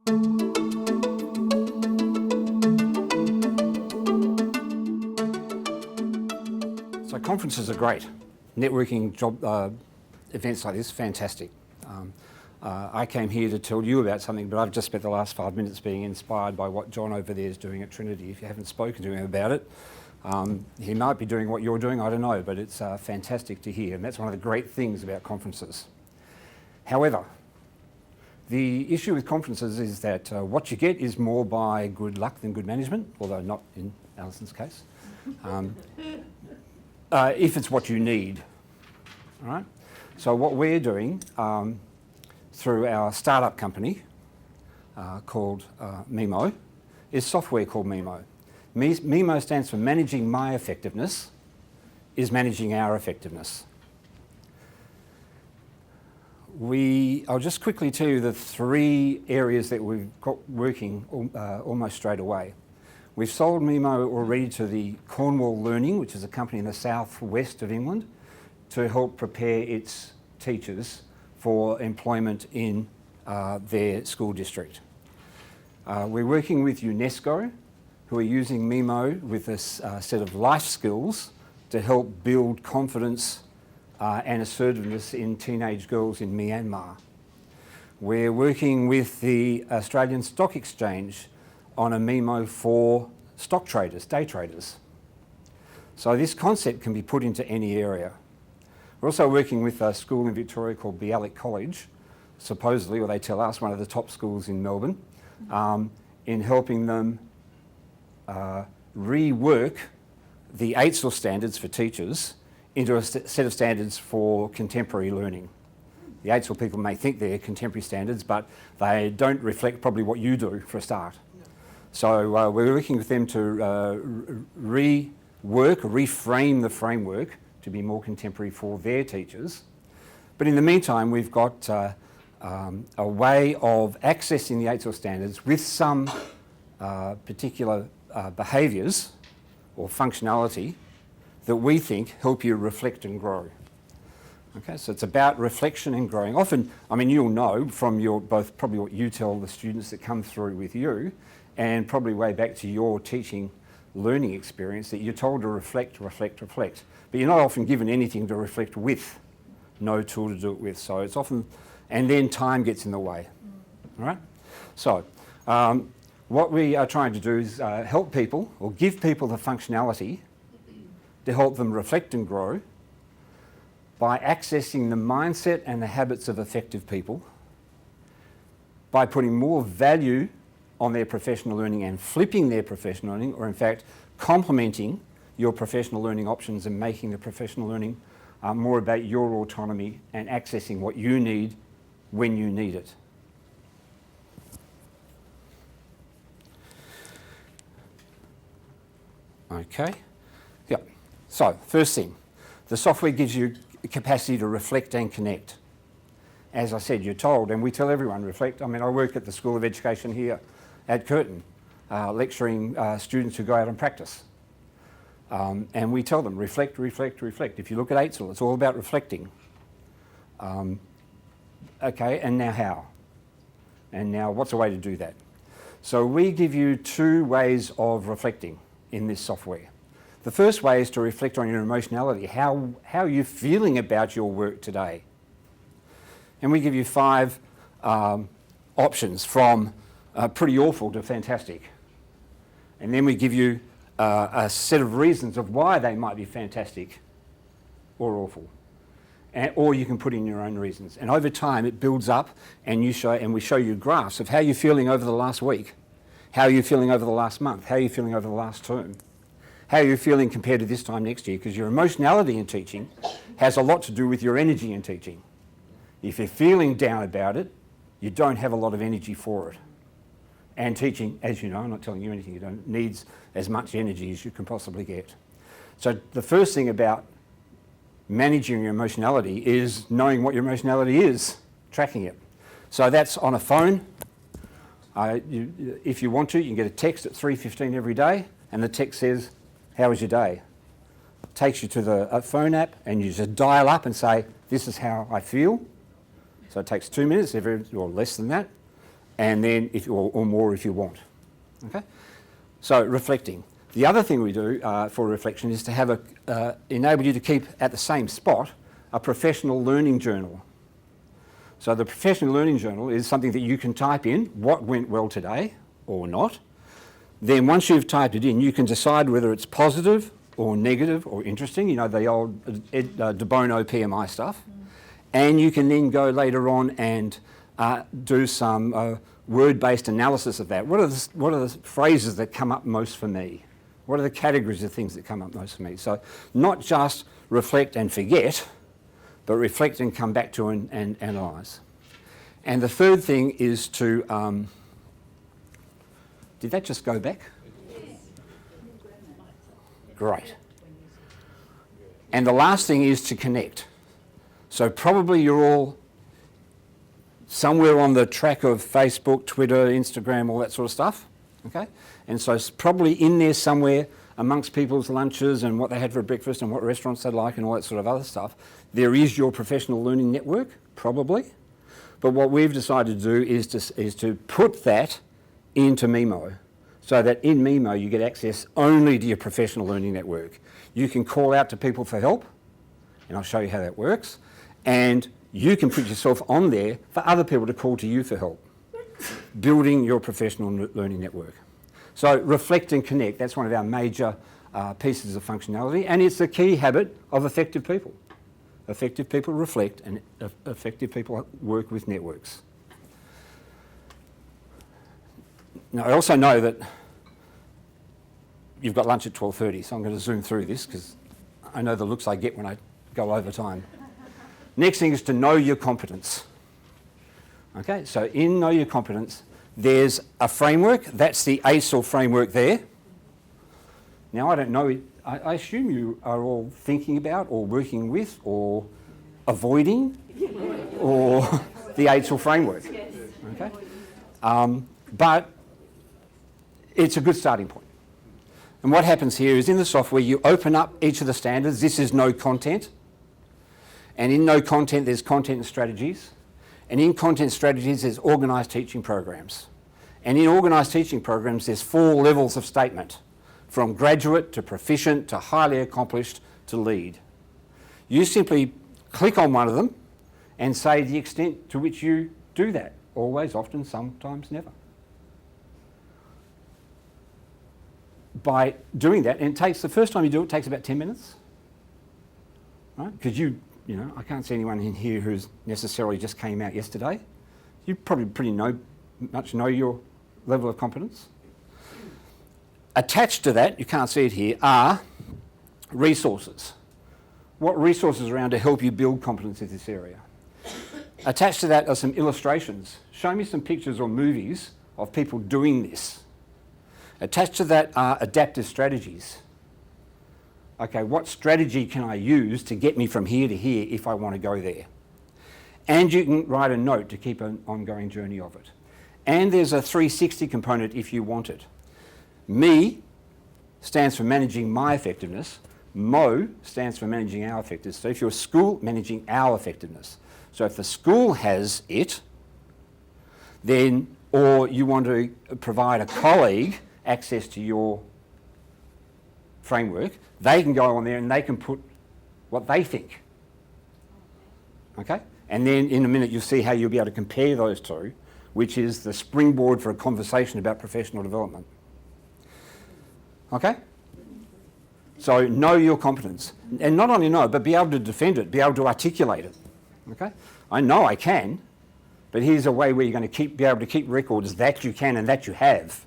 So conferences are great. Networking job events like this, fantastic. I came here to tell you about something, but I've just spent the last 5 minutes being inspired by what John over there is doing at Trinity. If you haven't spoken to him about it, he might be doing what you're doing, I don't know, but it's fantastic to hear, and that's one of the great things about conferences. However, the issue with conferences is that what you get is more by good luck than good management, although not in Alison's case, if it's what you need. All right? So what we're doing through our startup company called Mimo is software called Mimo. Mimo stands for Managing My Effectiveness, is managing our effectiveness. I'll just quickly tell you the 3 areas that we've got working almost straight away. We've sold Mimo already to the Cornwall Learning, which is a company in the southwest of England, to help prepare its teachers for employment in their school district. We're working with UNESCO, who are using Mimo with a set of life skills to help build confidence and assertiveness in teenage girls in Myanmar. We're working with the Australian Stock Exchange on a Mimo for stock traders, day traders. So this concept can be put into any area. We're also working with a school in Victoria called Bialik College, supposedly, or they tell us, one of the top schools in Melbourne, in helping them rework the AITSL standards for teachers into a set of standards for contemporary learning. The AITSL people may think they're contemporary standards, but they don't reflect probably what you do for a start. So we're working with them to reframe the framework to be more contemporary for their teachers. But in the meantime, we've got a way of accessing the AITSL standards with some particular behaviours or functionality that we think help you reflect and grow. Okay, so it's about reflection and growing. Often, I mean, you'll know from your both probably what you tell the students that come through with you, and probably way back to your teaching learning experience, that you're told to reflect, reflect, reflect. But you're not often given anything to reflect with, no tool to do it with. So it's often, and then time gets in the way. All right? So what we are trying to do is help people, or give people the functionality to help them reflect and grow by accessing the mindset and the habits of effective people, by putting more value on their professional learning and flipping their professional learning, or in fact complementing your professional learning options and making the professional learning more about your autonomy and accessing what you need when you need it. Okay, yeah. So first thing, the software gives you capacity to reflect and connect. As I said, you're told, and we tell everyone, reflect. I mean, I work at the School of Education here at Curtin, lecturing students who go out and practice. And we tell them, reflect, reflect, reflect. If you look at AITSL, it's all about reflecting. Okay, and now how? And now what's a way to do that? So we give you 2 ways of reflecting in this software. The first way is to reflect on your emotionality. How are you feeling about your work today? And we give you 5 options from pretty awful to fantastic. And then we give you a set of reasons of why they might be fantastic or awful. Or you can put in your own reasons. And over time it builds up, and we show you graphs of how you're feeling over the last week, how you're feeling over the last month, how you're feeling over the last term, how you're feeling compared to this time next year, because your emotionality in teaching has a lot to do with your energy in teaching. If you're feeling down about it, you don't have a lot of energy for it. And teaching, as you know, I'm not telling you anything, you don't needs as much energy as you can possibly get. So the first thing about managing your emotionality is knowing what your emotionality is, tracking it. So that's on a phone. If you want to, you can get a text at 3:15 every day, and the text says, "How was your day?" It takes you to the phone app, and you just dial up and say, "This is how I feel." So it takes 2 minutes, or less than that. and then or more if you want. Okay, so reflecting. The other thing we do for reflection is to have enable you to keep at the same spot a professional learning journal. So the professional learning journal is something that you can type in what went well today or not. Then once you've typed it in, you can decide whether it's positive or negative or interesting, you know, the old de Bono PMI stuff. And you can then go later on and do some word-based analysis of that. What are the phrases that come up most for me? What are the categories of things that come up most for me? So not just reflect and forget, but reflect and come back to and analyse. And the third thing is to, did that just go back? Yes. Great. And the last thing is to connect. So probably you're all somewhere on the track of Facebook, Twitter, Instagram, all that sort of stuff, okay? And so it's probably in there somewhere amongst people's lunches and what they had for breakfast and what restaurants they like and all that sort of other stuff. There is your professional learning network, probably. But what we've decided to do is to put that into Memo, so that in Memo you get access only to your professional learning network. You can call out to people for help, and I'll show you how that works, and you can put yourself on there for other people to call to you for help, building your professional learning network. So reflect and connect, that's one of our major pieces of functionality, and it's a key habit of effective people. Effective people reflect and effective people work with networks. Now I also know that you've got lunch at 12:30, so I'm going to zoom through this because I know the looks I get when I go over time. Next thing is to know your competence. Okay, so in Know Your Competence, there's a framework. That's the ACEL framework there. Now, I don't know, I assume you are all thinking about or working with or avoiding or the ACEL framework. Okay? But it's a good starting point. And what happens here is in the software, you open up each of the standards. This is no content. And in no content, there's content and strategies. And in content strategies, there's organised teaching programs. And in organised teaching programs, there's 4 levels of statement, from graduate to proficient to highly accomplished to lead. You simply click on one of them and say the extent to which you do that. Always, often, sometimes, never. By doing that, and it takes, the first time you do it, takes about 10 minutes, right? Because you know, I can't see anyone in here who's necessarily just came out yesterday. You probably pretty much know your level of competence. Attached to that, you can't see it here, are resources. What resources are around to help you build competence in this area? Attached to that are some illustrations. Show me some pictures or movies of people doing this. Attached to that are adaptive strategies. Okay, what strategy can I use to get me from here to here if I want to go there? And you can write a note to keep an ongoing journey of it. And there's a 360 component if you want it. Me stands for managing my effectiveness. Mo stands for managing our effectiveness. So if you're a school, managing our effectiveness. So if the school has it, then, or you want to provide a colleague access to your framework, they can go on there and they can put what they think. Okay? And then in a minute you'll see how you'll be able to compare those two, which is the springboard for a conversation about professional development. Okay? So know your competence. And not only know it, but be able to defend it, be able to articulate it. Okay? I know I can, but here's a way where you're going to be able to keep records that you can and that you have.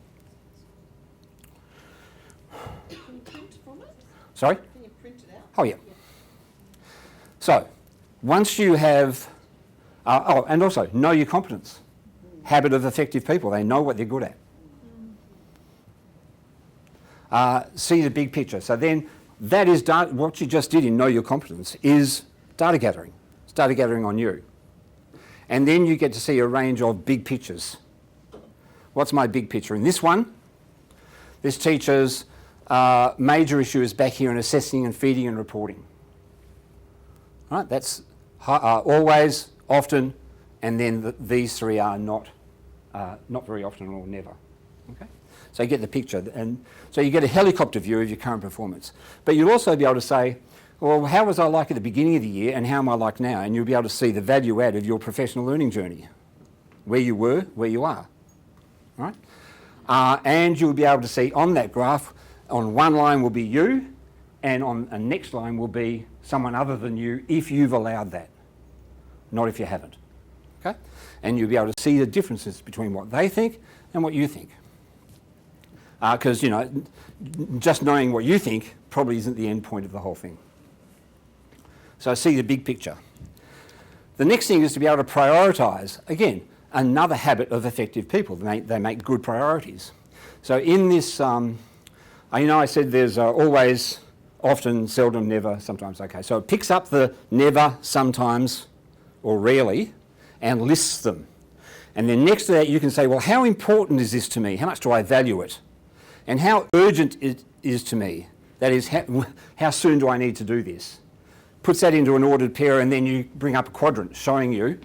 Sorry? Can you print it out? Oh, yeah. So, once you have... and also, know your competence. Habit of effective people. They know what they're good at. See the big picture. So then, that is what you just did in Know Your Competence is data gathering. It's data gathering on you. And then you get to see a range of big pictures. What's my big picture? In this one, this teacher's major issue is back here in assessing and feeding and reporting. Right? That's always, often, and then these 3 are not not very often or never. Okay? So you get the picture, and so you get a helicopter view of your current performance. But you'll also be able to say, well, how was I like at the beginning of the year and how am I like now? And you'll be able to see the value add of your professional learning journey, where you were, where you are. Right? And you'll be able to see on that graph, on one line will be you, and on a next line will be someone other than you if you've allowed that, not if you haven't. Okay? And you'll be able to see the differences between what they think and what you think. Because, you know, just knowing what you think probably isn't the end point of the whole thing. So see the big picture. The next thing is to be able to prioritise. Again, another habit of effective people. They make good priorities. So in this, you know, I said there's always, often, seldom, never, sometimes. Okay, so it picks up the never, sometimes, or rarely, and lists them. And then next to that you can say, well, how important is this to me? How much do I value it? And how urgent it is to me? That is, how soon do I need to do this? Puts that into an ordered pair, and then you bring up a quadrant showing you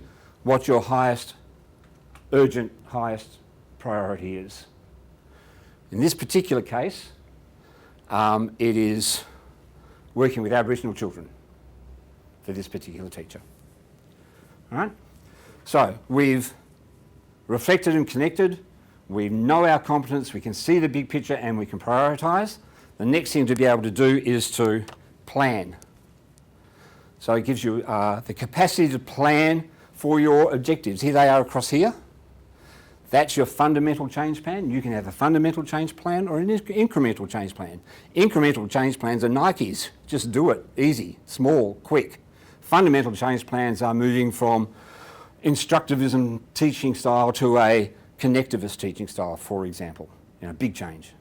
what your highest urgent, highest priority is. In this particular case, it is working with Aboriginal children for this particular teacher. All right? So we've reflected and connected. We know our competence, we can see the big picture, and we can prioritise. The next thing to be able to do is to plan. So it gives you the capacity to plan for your objectives. Here they are across here. That's your fundamental change plan. You can have a fundamental change plan or an incremental change plan. Incremental change plans are Nikes. Just do it. Easy, small, quick. Fundamental change plans are moving from instructivism teaching style to a connectivist teaching style, for example. You know, big change.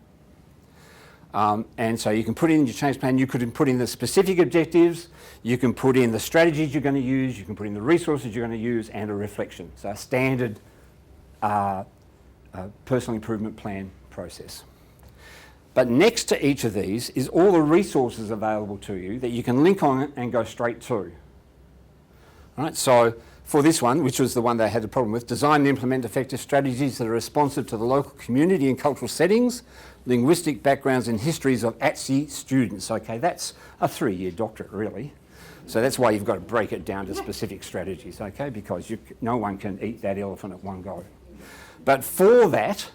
And so you can put in your change plan, you could put in the specific objectives, you can put in the strategies you're going to use, you can put in the resources you're going to use, and a reflection. So a standard personal improvement plan process. But next to each of these is all the resources available to you that you can link on and go straight to. All right, so for this one, which was the one they had a problem with, design and implement effective strategies that are responsive to the local community and cultural settings, linguistic backgrounds and histories of ATSE students. Okay, that's a 3-year doctorate, really. So that's why you've got to break it down to specific strategies, okay, because no one can eat that elephant at one go. But for that,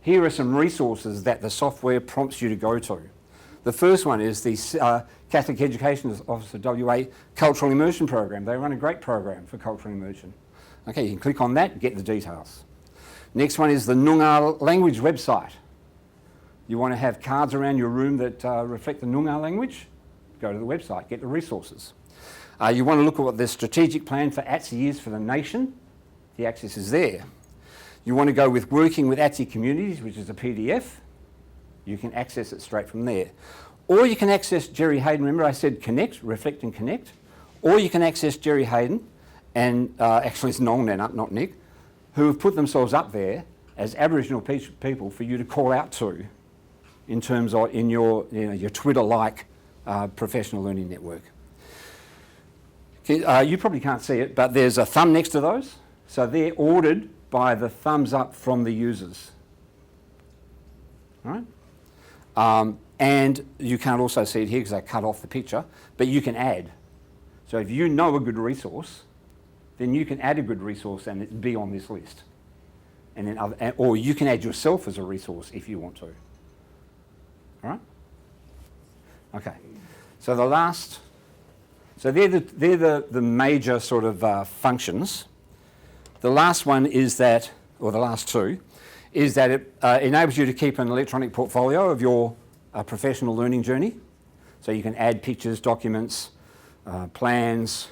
here are some resources that the software prompts you to go to. The first one is the Catholic Education Office of WA Cultural Immersion Program. They run a great program for cultural immersion. Okay, you can click on that, get the details. Next one is the Noongar language website. You want to have cards around your room that reflect the Noongar language? Go to the website, get the resources. You want to look at what the strategic plan for ATSE is for the nation. The access is there. You want to go with working with ATSE communities, which is a PDF. You can access it straight from there. Or you can access Jerry Hayden. Remember I said connect, reflect and connect. Or you can access Jerry Hayden, and actually it's Nong Nanup, not Nick, who have put themselves up there as Aboriginal people for you to call out to in terms of in your Twitter-like professional learning network. You probably can't see it, but there's a thumb next to those. So they're ordered by the thumbs up from the users. All right? And you can't also see it here because I cut off the picture, but you can add. So if you know a good resource, then you can add a good resource and it be on this list. And then or you can add yourself as a resource if you want to. All right? Okay. So they're the major sort of functions. The last one is that, or the last two, is that it enables you to keep an electronic portfolio of your professional learning journey. So you can add pictures, documents, plans,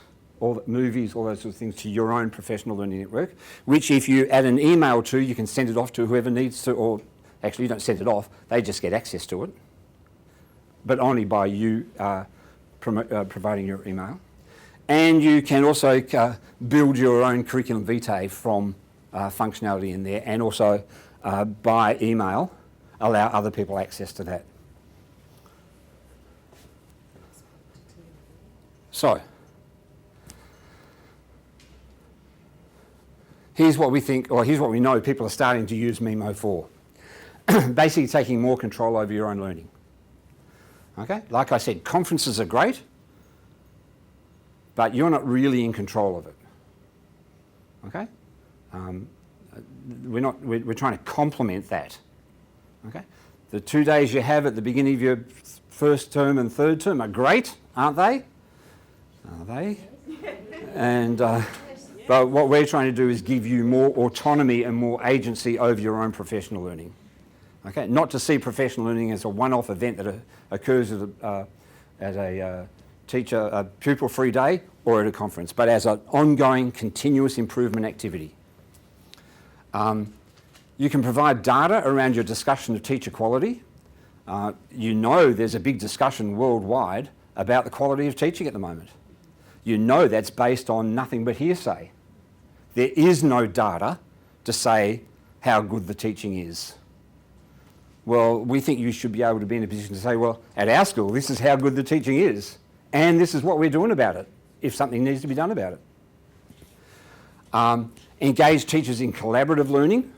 movies, all those sort of things to your own professional learning network, which if you add an email to, you can send it off to whoever needs to, or actually you don't send it off, they just get access to it, but only by you providing your email. And you can also build your own curriculum vitae from functionality in there, and also by email allow other people access to that. So here's what we think, or here's what we know people are starting to use Mimo for. Basically taking more control over your own learning. Okay? Like I said, conferences are great, but you're not really in control of it. Okay? We're trying to complement that. Okay? The 2 days you have at the beginning of your first term and third term are great, aren't they? Are they? And but what we're trying to do is give you more autonomy and more agency over your own professional learning. Okay? Not to see professional learning as a one-off event that occurs at a pupil-free day or at a conference, but as an ongoing, continuous improvement activity. You can provide data around your discussion of teacher quality. You know there's a big discussion worldwide about the quality of teaching at the moment. You know that's based on nothing but hearsay. There is no data to say how good the teaching is. Well, we think you should be able to be in a position to say, well, at our school, this is how good the teaching is, and this is what we're doing about it, if something needs to be done about it. Engage teachers in collaborative learning,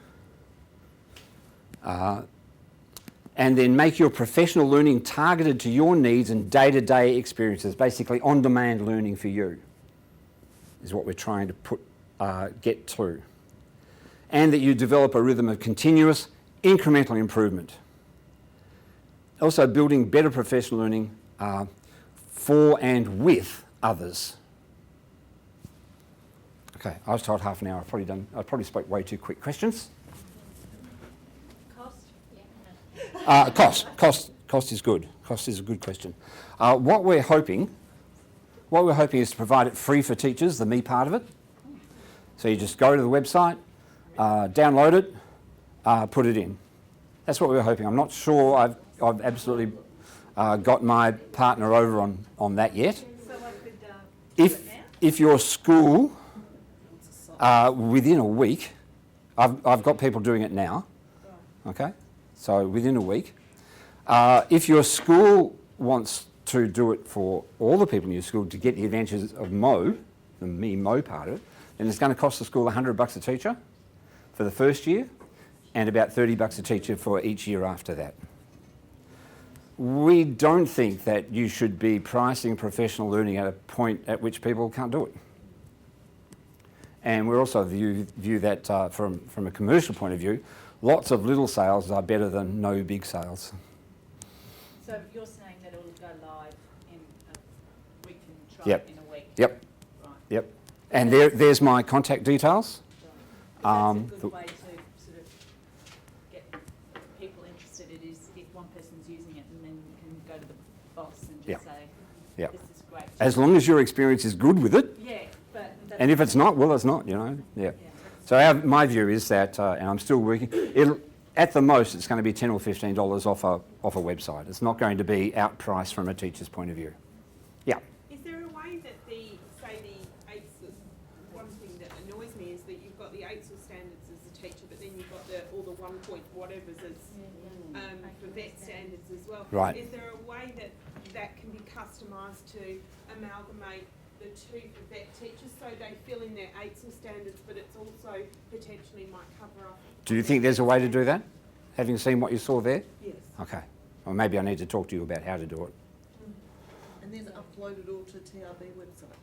and then make your professional learning targeted to your needs and day-to-day experiences, basically on-demand learning for you, is what we're trying to get to. And that you develop a rhythm of continuous, incremental improvement. Also building better professional learning for and with others. Okay, I was told half an hour. I probably spoke way too quick. Questions? Cost is good. Cost is a good question. What we're hoping is to provide it free for teachers, the me part of it. So you just go to the website, download it, put it in. That's what we're hoping. I'm not sure I've absolutely got my partner over on that yet. So I could If your school, within a week, I've got people doing it now, okay? So within a week. If your school wants to do it for all the people in your school to get the advantages of Mo, the me-Mo part of it, then it's going to cost the school $100 a teacher for the first year and about $30 a teacher for each year after that. We don't think that you should be pricing professional learning at a point at which people can't do it. And we also view that from a commercial point of view, lots of little sales are better than no big sales. So you're saying that it'll go live in we can try Yep. it in a week? Yep. Right. Yep. And there's my contact details. That's a good way to sort of get people interested. It is if one person's using it and then you can go to the boss and just say, Yep. this is great. As long as your experience is good with it. Yeah, but And if it's not, well, it's not, you know. Yeah. So my view is that, and I'm still working, at the most it's going to be $10 or $15 off a website. It's not going to be outpriced from a teacher's point of view. Yeah. Is there a way that the AITS, one thing that annoys me is that you've got the AITS standards as a teacher, but then you've got all the 1 point whatevers as for vet standards as well. Right. Is there a way that can be customised to amalgamate the two for vet teachers so they fill in their AITS standards, but it's also potentially might cover up? Do you think there's a way to do that? Having seen what you saw there? Yes. Okay. Well, maybe I need to talk to you about how to do it. And then upload it all to TRB website.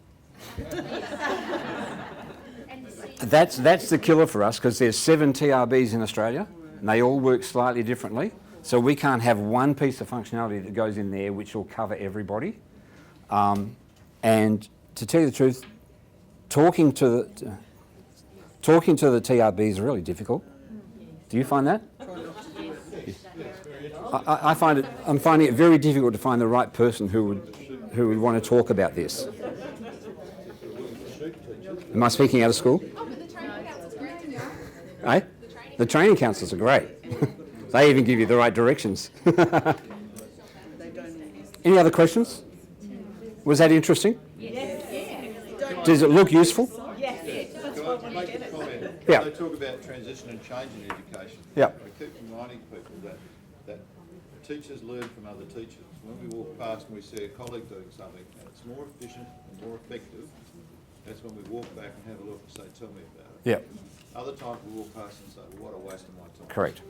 That's the killer for us because there's 7 TRBs in Australia and they all work slightly differently. So we can't have one piece of functionality that goes in there which will cover everybody. And to tell you the truth, talking to the TRBs is really difficult. Do you find that? I'm finding it very difficult to find the right person who would want to talk about this. Am I speaking out of school? Oh, but the training council's great. Eh? The training councils are great. They even give you the right directions. Any other questions? Was that interesting? yes. Does it look useful? Yes. That's what I want to get it. Yeah. They talk about transition and change in education. Yeah. We keep reminding people that teachers learn from other teachers. When we walk past and we see a colleague doing something and it's more efficient and more effective, that's when we walk back and have a look and say, tell me about it. Yeah, Other times we walk past and say, well, what a waste of my time. correct.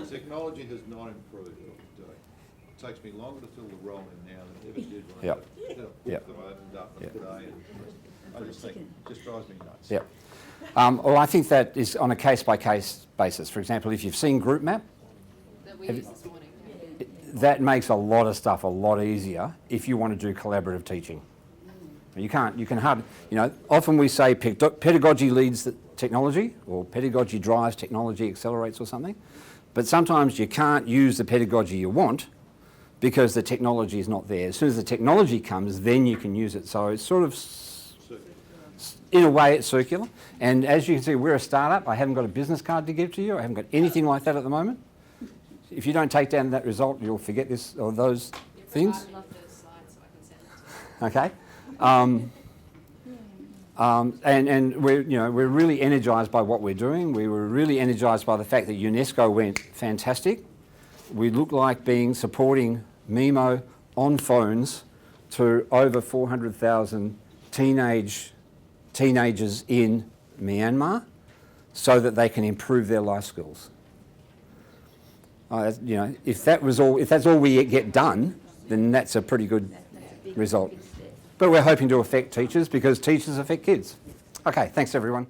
Technology has not improved what we're doing. It takes me longer to fill the role in now than it ever did when Yep. I had a book Yep. that I opened up and Yep. put A in. I just think, it just drives me nuts. Yeah. Well, I think that is on a case-by-case basis. For example, if you've seen Group Map, That we Have used you- this morning. that makes a lot of stuff a lot easier if you want to do collaborative teaching. You can hardly, often we say pedagogy leads the technology, or pedagogy drives technology, accelerates or something, but sometimes you can't use the pedagogy you want because the technology is not there. As soon as the technology comes, then you can use it. So it's sort of, in a way, it's circular. And as you can see, we're a startup. I haven't got a business card to give to you. I haven't got anything like that at the moment. If you don't take down that result, you'll forget this or those things. I'd love those slides so I can send them to you. Okay. And we're really energised by what we're doing. We were really energised by the fact that UNESCO went fantastic. We look like supporting MIMO on phones to over 400,000 teenagers in Myanmar, so that they can improve their life skills. If that's all we get done, then that's a pretty good result. But we're hoping to affect teachers because teachers affect kids. Okay, thanks everyone.